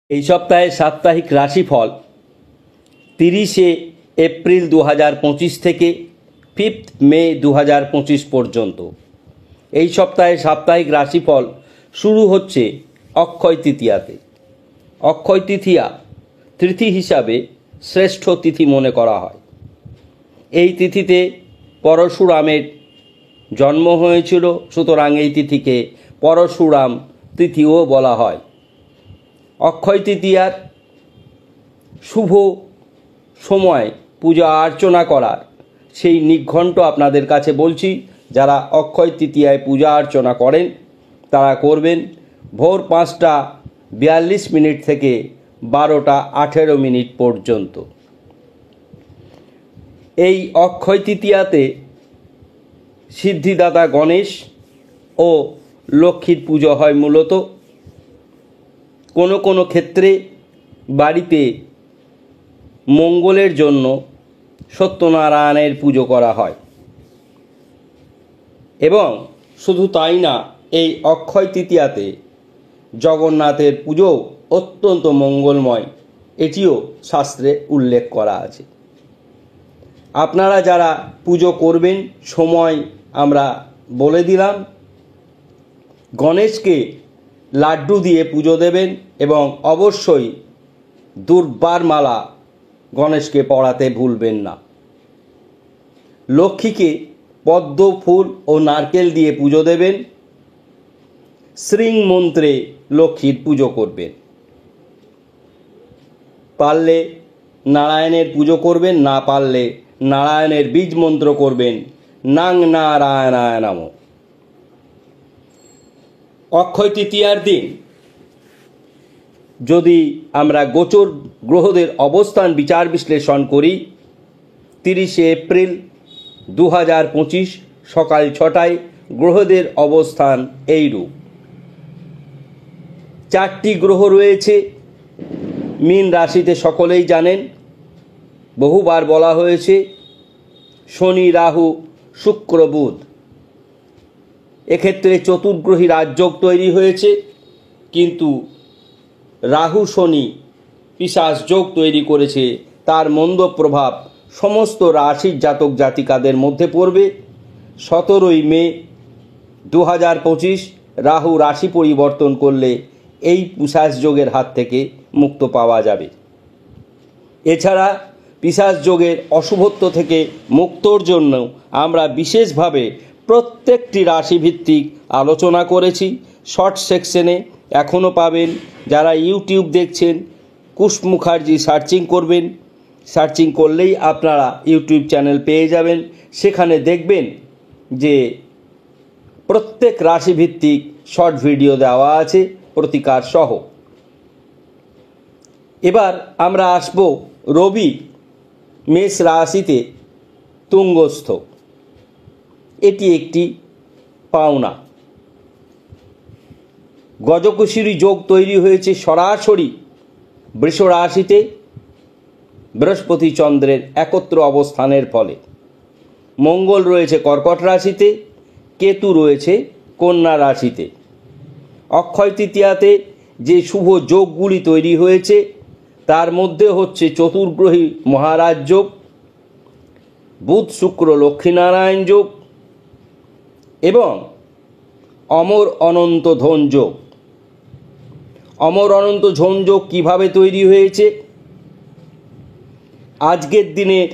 এই সপ্তাহে সাপ্তাহিক রাশিফল 30শে এপ্রিল 2025 থেকে 5th মে 2025 পর্যন্ত। এই সপ্তাহে সাপ্তাহিক রাশিফল শুরু হচ্ছে অক্ষয় তৃতীয়াতে। অক্ষয় তৃতীয়া তিথি হিসাবে শ্রেষ্ঠ তিথি মনে করা হয়। এই তিথিতে পরশুরামের জন্ম হয়েছিল, সুতরাং এই তিথিকে পরশুরাম তিথিও বলা হয়। অক্ষয় তৃতীয়ার শুভ সময় পূজা অর্চনা করার সেই নিঘণ্ট আপনাদের কাছে বলছি। যারা অক্ষয় তৃতীয়ায় পূজা অর্চনা করেন তারা করবেন ভোর 5টা 42 থেকে 12টা 18 পর্যন্ত। এই অক্ষয় তৃতীয়াতে সিদ্ধিদাতা গণেশ ও লক্ষ্মীর পুজো হয়। মূলত কোনো কোনো ক্ষেত্রে বাড়িতে মঙ্গলের জন্য সত্যনারায়ণের পুজো করা হয়। এবং শুধু তাই না, এই অক্ষয় তৃতীয়াতে জগন্নাথের পুজো অত্যন্ত মঙ্গলময়, এটিও শাস্ত্রে উল্লেখ করা আছে। আপনারা যারা পুজো করবেন সময় আমরা বলে দিলাম। গণেশকে লাড্ডু দিয়ে পুজো দেবেন এবং অবশ্যই দুর্বার মালা গণেশকে পড়াতে ভুলবেন না। লক্ষ্মীকে পদ্ম ফুল ও নারকেল দিয়ে পুজো দেবেন। শ্রীং মন্ত্রে লক্ষ্মীর পুজো করবেন। পারলে নারায়ণের পুজো করবেন, না পারলে নারায়ণের বীজ মন্ত্র করবেন, নাং নারায়ণায় নমঃ। অক্ষয় তৃতীয়ার দিন যদি আমরা গোচর গ্রহদের অবস্থান বিচার বিশ্লেষণ করি, 30শে এপ্রিল 2025 সকাল 6টায় গ্রহদের অবস্থান এইরূপ। 4টি গ্রহ রয়েছে মীন রাশিতে, সকলেই জানেন, বহুবার বলা হয়েছে। শনি, রাহু, শুক্র, বুধ। এক্ষেত্রে চতুর্গ্রহী রাজযোগ তৈরি হয়েছে, কিন্তু রাহু শনি পিশাচ যোগ তৈরি করেছে। তার মন্দ প্রভাব সমস্ত রাশির জাতক জাতিকাদের মধ্যে পড়বে। 17ই মে 2025 রাহু রাশি পরিবর্তন করলে এই পিশাচ যোগের হাত থেকে মুক্ত পাওয়া যাবে। এছাড়া পিশাচ যোগের অশুভত্ব থেকে মুক্তর জন্য আমরা বিশেষভাবে প্রত্যেকটি রাশিভিত্তিক আলোচনা করেছি শর্ট সেকশনে, এখনও পাবেন। যারা ইউটিউব দেখছেন, কুশ মুখার্জি সার্চিং করবেন। সার্চিং করলেই আপনারা ইউটিউব চ্যানেল পেয়ে যাবেন। সেখানে দেখবেন যে প্রত্যেক রাশিভিত্তিক শর্ট ভিডিও দেওয়া আছে প্রতিকার সহ। এবার আমরা আসব রবি মেষ রাশিতে তুঙ্গস্থ। এটি একটি পাওনা। গজকেশরী যোগ তৈরি হয়েছে সরাসরি বৃষ রাশিতে বৃহস্পতি চন্দ্রের একত্র অবস্থানের ফলে। মঙ্গল রয়েছে কর্কট রাশিতে, কেতু রয়েছে কন্যা রাশিতে। অক্ষয় তৃতীয়াতে যে শুভ যোগগুলি তৈরি হয়েছে তার মধ্যে হচ্ছে চতুর্গ্রহী মহারাজ যোগ, বুধ শুক্র লক্ষ্মীনারায়ণ যোগ এবং অমর অনন্ত ধন যোগ। অমর অনন্ত ধন যোগ কীভাবে তৈরি হয়েছে? আজকের দিনের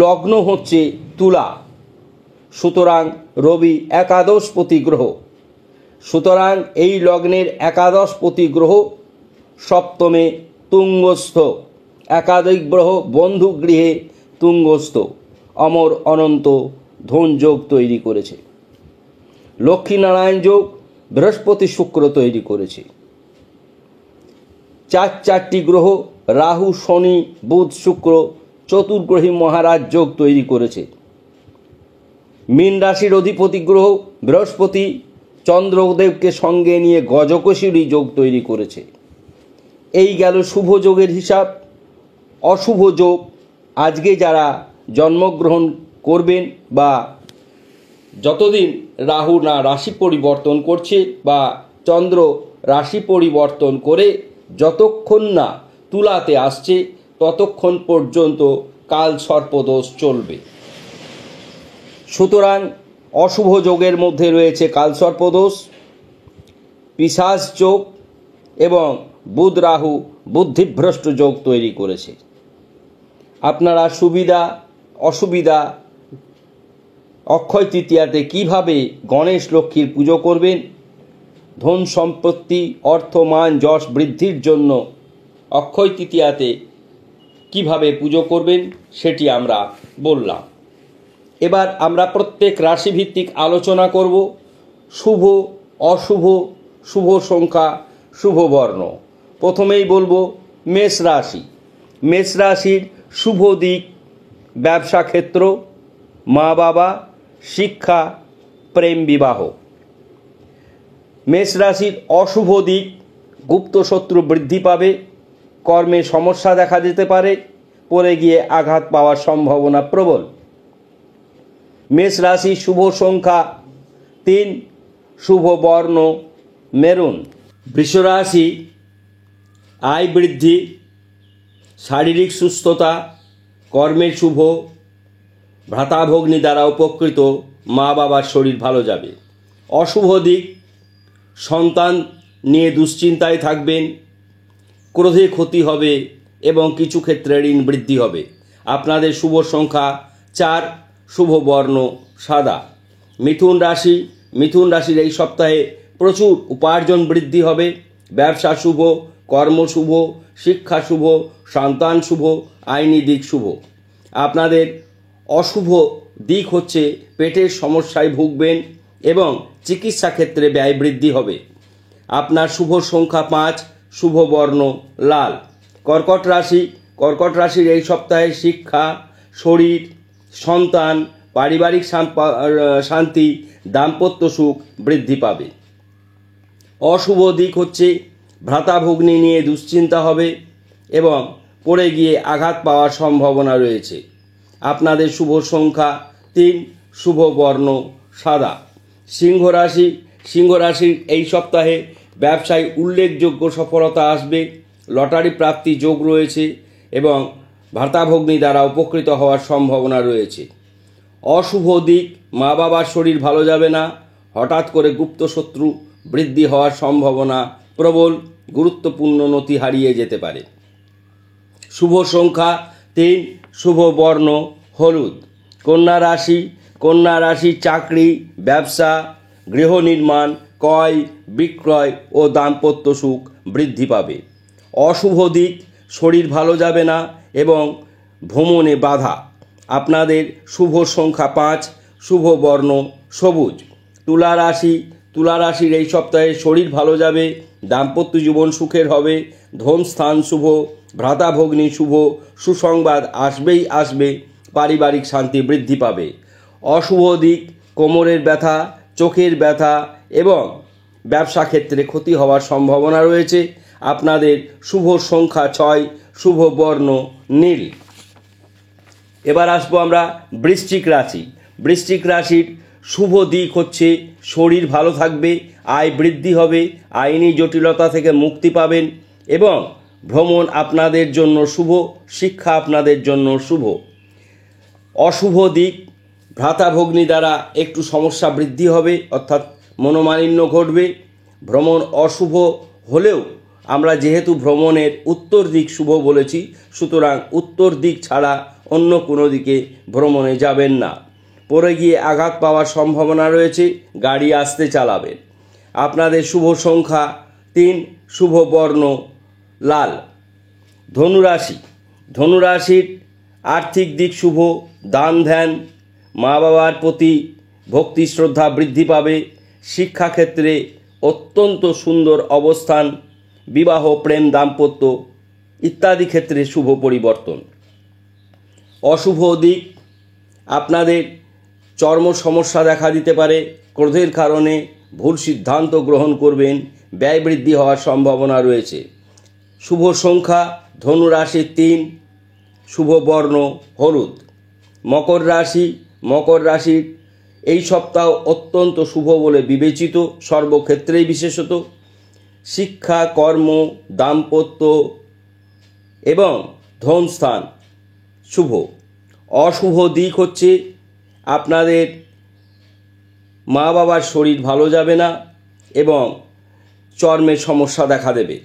লগ্ন হচ্ছে তুলা, সুতরাং রবি একাদশপতি গ্রহ। সুতরাং এই লগ্নের একাদশপতি গ্রহ সপ্তমে তুঙ্গস্থ। একাধিক গ্রহ বন্ধু গৃহে তুঙ্গস্থ অমর অনন্ত ধন যোগ তৈরি করেছে। লক্ষ্মীনারায়ণ যোগ বৃহস্পতি শুক্র তৈরি করেছে। চারটি গ্রহ রাহু শনি বুধ শুক্র চতুর্গ্রহী মহারাজ যোগ তৈরি করেছে। মীন রাশির অধিপতি গ্রহ বৃহস্পতি চন্দ্রদেবকে সঙ্গে নিয়ে গজকেশরী যোগ তৈরি করেছে। এই গেল শুভ যোগের হিসাব। অশুভ যোগ আজকে যারা জন্মগ্রহণ করবেন বা যতদিন রাহু না রাশি পরিবর্তন করছে বা চন্দ্র রাশি পরিবর্তন করে যতক্ষণ না তুলাতে আসছে ততক্ষণ পর্যন্ত কাল সর্পদোষ চলবে। সুতরাং অশুভ যোগের মধ্যে রয়েছে কালসর্পদোষ, পিশাচ যোগ এবং বুধ রাহু বুদ্ধিভ্রষ্ট যোগ তৈরি করেছে। আপনারা সুবিধা অসুবিধা অক্ষয় তৃতীয়াতে কিভাবে গণেশ লক্ষ্মীর পুজো করবেন, ধন সম্পত্তি অর্থ মান যশ বৃদ্ধির জন্য অক্ষয় তৃতীয়াতে কিভাবে পুজো করবেন সেটি আমরা বললাম। এবার আমরা প্রত্যেক রাশিভিত্তিক আলোচনা করব। শুভ অশুভ, শুভ সংখ্যা, শুভ বর্ণ। প্রথমেই বলবো মেষ রাশি। মেষ রাশির শুভ দিক ব্যবসা ক্ষেত্র, মা বাবা, শিক্ষা, প্রেম বিবাহ। মেষ রাশির অশুভ দিক গুপ্ত শত্রু বৃদ্ধি পাবে, কর্মে সমস্যা দেখা যেতে পারে, পড়ে গিয়ে আঘাত পাওয়ার সম্ভাবনা প্রবল। মেষ রাশি শুভ সংখ্যা 3, শুভ বর্ণ মেরুন। বৃষ রাশি আয় বৃদ্ধি, শারীরিক সুস্থতা, কর্মের শুভ, ভ্রাতাভগ্নী দ্বারা উপকৃত, মা বাবার শরীর ভালো যাবে। অশুভ দিক সন্তান নিয়ে দুশ্চিন্তায় থাকবেন, ক্রোধে ক্ষতি হবে এবং কিছু ক্ষেত্রে ঋণ বৃদ্ধি হবে। আপনাদের শুভ সংখ্যা 4, শুভ বর্ণ সাদা। মিথুন রাশি। মিথুন রাশির এই সপ্তাহে প্রচুর উপার্জন বৃদ্ধি হবে, ব্যবসা শুভ, কর্ম শুভ, শিক্ষা শুভ, সন্তান শুভ, আইনি দিক শুভ। আপনাদের অশুভ দিক হচ্ছে পেটের সমস্যায় ভুগবেন এবং চিকিৎসা ক্ষেত্রে ব্যয় বৃদ্ধি হবে। আপনার শুভ সংখ্যা 5, শুভ বর্ণ লাল। কর্কট রাশি। কর্কট রাশির এই সপ্তাহে শিক্ষা, শরীর, সন্তান, পারিবারিক শান্তি, দাম্পত্য সুখ বৃদ্ধি পাবে। অশুভ দিক হচ্ছে ভ্রাতাভগ্নী নিয়ে দুশ্চিন্তা হবে এবং পড়ে গিয়ে আঘাত পাওয়ার সম্ভাবনা রয়েছে। আপনাদের শুভ সংখ্যা 3, শুভ বর্ণ সাদা। সিংহ রাশি। সিংহ রাশির এই সপ্তাহে ব্যবসায় উল্লেখযোগ্য সফলতা আসবে, লটারি প্রাপ্তি যোগ রয়েছে এবং ভ্রাতাভগ্নী দ্বারা উপকৃত হওয়ার সম্ভাবনা রয়েছে। অশুভ দিক মা বাবার শরীর ভালো যাবে না, হঠাৎ করে গুপ্ত শত্রু বৃদ্ধি হওয়ার সম্ভাবনা প্রবল, গুরুত্বপূর্ণ নথি হারিয়ে যেতে পারে। শুভ সংখ্যা 3, শুভ বর্ণ হলুদ। কন্যা রাশি। কন্যা রাশি চাকরি, ব্যবসা, গৃহ নির্মাণ, ক্রয় বিক্রয় ও দাম্পত্য সুখ বৃদ্ধি পাবে। অশুভ দিক শরীর ভালো যাবে না এবং ভ্রমণে বাধা। আপনাদের শুভ সংখ্যা 5, শুভ বর্ণ সবুজ। তুলা রাশি। তুলা রাশির এই সপ্তাহে শরীর ভালো যাবে, দাম্পত্য জীবন সুখের হবে, ধন স্থান শুভ, ভ্রাতাভগ্নী শুভ, সুসংবাদ আসবেই আসবে, পারিবারিক শান্তি বৃদ্ধি পাবে। অশুভ দিক কোমরের ব্যথা, চোখের ব্যথা এবং ব্যবসা ক্ষেত্রে ক্ষতি হওয়ার সম্ভাবনা রয়েছে। আপনাদের শুভ সংখ্যা 6, শুভ বর্ণ নীল। এবার আসবো আমরা বৃশ্চিক রাশি। বৃশ্চিক রাশির শুভ দিক হচ্ছে শরীর ভালো থাকবে, আয় বৃদ্ধি হবে, আইনি জটিলতা থেকে মুক্তি পাবেন এবং ভ্রমণ আপনাদের জন্য শুভ, শিক্ষা আপনাদের জন্য শুভ। অশুভ দিক ভ্রাতাভগ্নী দ্বারা একটু সমস্যা বৃদ্ধি হবে, অর্থাৎ মনোমালিন্য ঘটবে। ভ্রমণ অশুভ হলেও আমরা যেহেতু ভ্রমণের উত্তর দিক শুভ বলেছি, সুতরাং উত্তর দিক ছাড়া অন্য কোনো দিকে ভ্রমণে যাবেন না। পড়ে গিয়ে আঘাত পাওয়ার সম্ভাবনা রয়েছে, গাড়ি আস্তে চালাবেন। আপনাদের শুভ সংখ্যা 3, শুভ বর্ণ লাল। ধনুরাশি। ধনুরাশির আর্থিক দিক শুভ, দান ধ্যান, মা বাবার প্রতি ভক্তি শ্রদ্ধা বৃদ্ধি পাবে, শিক্ষাক্ষেত্রে অত্যন্ত সুন্দর অবস্থান, বিবাহ প্রেম দাম্পত্য ইত্যাদি ক্ষেত্রে শুভ পরিবর্তন। অশুভ দিক আপনাদের চর্ম সমস্যা দেখা দিতে পারে, ক্রোধের কারণে ভুল সিদ্ধান্ত গ্রহণ করবেন, ব্যয় বৃদ্ধি হওয়ার সম্ভাবনা রয়েছে। শুভ সংখ্যা ধনুরাশি 3, শুভ বর্ণ হলুদ। মকর রাশি। মকর রাশির এই সপ্তাহ অত্যন্ত শুভ বলে বিবেচিত, সর্বক্ষেত্রেই বিশেষত। শিক্ষা, কর্ম, দাম্পত্য এবং ধনস্থান শুভ। অশুভ দিক হচ্ছে আপনাদের মা বাবার শরীর ভালো যাবে না এবং চর্মের সমস্যা দেখা দেবে।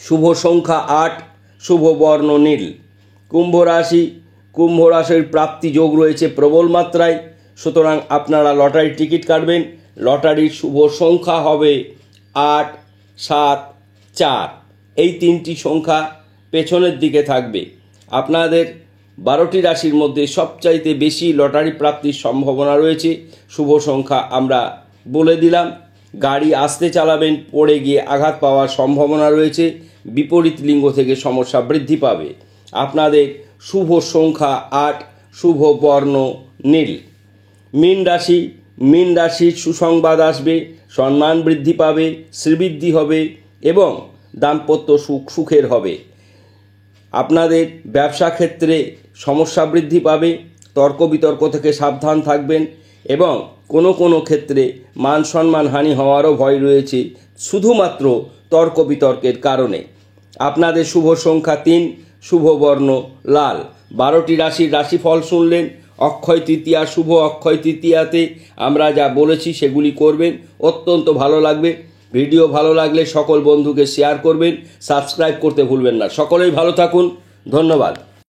শুভ সংখ্যা 8, শুভ বর্ণ নীল। কুম্ভ রাশির প্রাপ্তি যোগ রয়েছে প্রবল মাত্রায়, সুতরাং আপনারা লটারির টিকিট কাটবেন। লটারির শুভ সংখ্যা হবে 8, 7, 4। এই 3টি সংখ্যা পেছনের দিকে থাকবে। আপনাদের 12টি রাশির মধ্যে সবচাইতে বেশি লটারি প্রাপ্তির সম্ভাবনা রয়েছে। শুভ সংখ্যা আমরা বলে দিলাম। গাড়ি আস্তে চালাবেন, পড়ে গিয়ে আঘাত পাওয়ার সম্ভাবনা রয়েছে। বিপরীত লিঙ্গ থেকে সমস্যা বৃদ্ধি পাবে। আপনাদের শুভ সংখ্যা 8, শুভ বর্ণ নীল। মীন রাশির সুসংবাদ আসবে, সম্মান বৃদ্ধি পাবে, শ্রীবৃদ্ধি হবে এবং দাম্পত্য সুখের হবে। আপনাদের ব্যবসা ক্ষেত্রে সমস্যা বৃদ্ধি পাবে, তর্ক বিতর্ক থেকে সাবধান থাকবেন এবং কোনো ক্ষেত্রে মান সম্মান হানি হওয়ারও ভয় রয়েছে শুধুমাত্র তর্ক বিতর্কের কারণে। আপনাদের শুভ সংখ্যা 3, শুভ বর্ণ লাল। 12টি রাশির রাশিফল শুনলেন। অক্ষয় তৃতীয়া শুভ। অক্ষয় তৃতীয়াতে আমরা যা বলেছি সেগুলি করবেন, অত্যন্ত ভালো লাগবে। ভিডিও ভালো লাগলে সকল বন্ধুকে শেয়ার করবেন, সাবস্ক্রাইব করতে ভুলবেন না। সকলেই ভালো থাকুন, ধন্যবাদ।